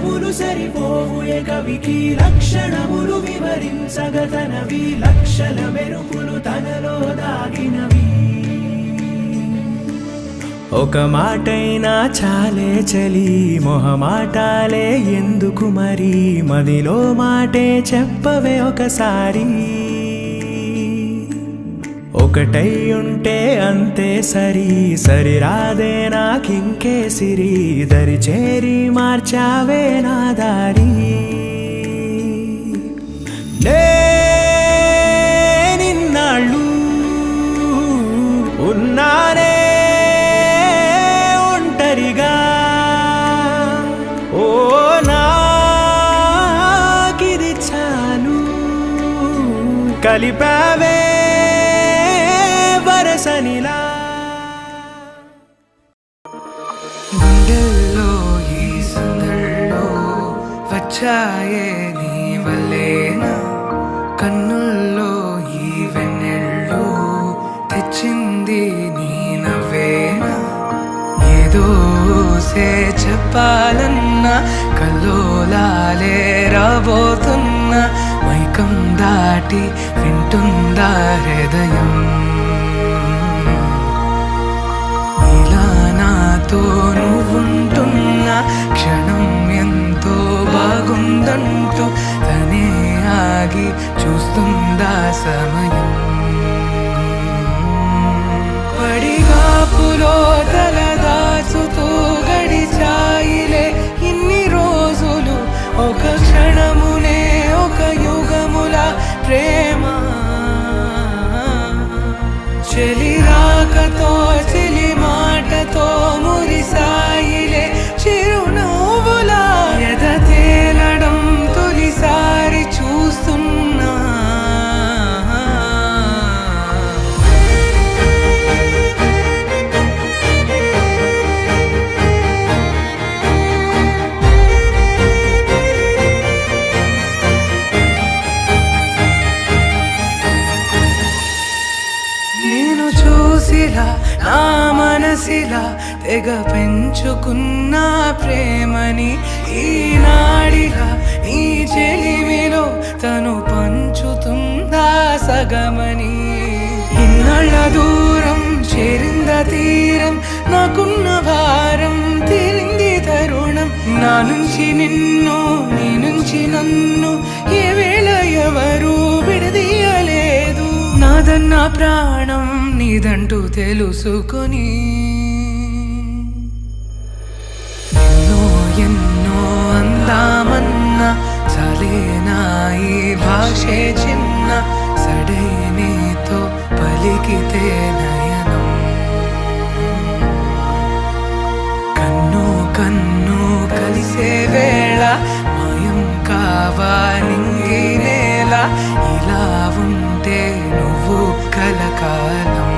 అక్షరములు సరిపోవు ఏ కవికి లక్షణములు వివరించగతనవి లక్షల మెరుపులు తనలో దాగినవి ఒక మాటైనా చాలే చలి మొహమాటాలే ఎందుకు మరి మదిలో మాటే చెప్పవే ఒకసారి ఒకటై ఉంటే అంతే సరి సరిరాదే నాకింకే సిరి దరి చేరి మార్చావే నా దారి నిన్నాళ్ళు ఉన్నానే ఒంటరిగా ఓ నాకిది చాలు కలిపావే వరసనిలా గుండెల్లో ఈ సందడిలో వచ్చాయే నీ వల్లేనా కన్నుల్లో ఈ వెన్నెళ్ళు తెచ్చింది నీ నవ్వేనా ఏదో సే చెప్పాలన్నా కల్లోలాలే రాబోతున్నా మైకం దాటి వింటుందా హృదయం నాతో నువ్వుంటున్న క్షణం ఎంతో బాగుందంటూ తనే ఆగి చూస్తుందా సమయం పడిగాపులో తల దాచుతూ గడిచాయిలే ఇన్ని రోజులు ఒక క్షణమునే ఒక యుగముల ప్రేమ చెలి రాకతో చెలి మాటతో మురిసాయిలే చిరునవ్వులా ఎద తేలడం తొలిసారి చూస్తున్నా నేను చూసిలా నా మనసిలా తెగ పెంచుకున్న ప్రేమని ఈనాడిలా ఈ చెలిమిలో తను పంచుతుందా సగమని ఇన్నాళ్ళ దూరం చేరింద తీరం నాకున్న భారం తీరింది తరుణం నా నుంచి నిన్ను నీ నుంచి నన్ను ఏ వేళ ఎవరు విడదీయలేదు నాదన్న ప్రాణం నీదంటూ తెలుసుకొని ఎన్నో ఎన్నో అందామన్నా చలేనా ఈ భాషే చిన్న సడైనతో పలికితే నయనం కన్ను కన్ను కలిసే వేళ మాయం కావా నింగి నేల ఇలా ఉంటే నువ్వు కలకాలం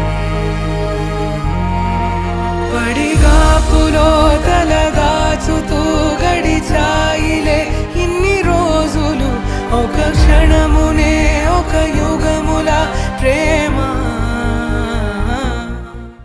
పడిగాపులో తల దాచుతూ గడిచాయిలే ఇన్ని రోజులు ఒక క్షణమునే ఒక యుగముల ప్రేమ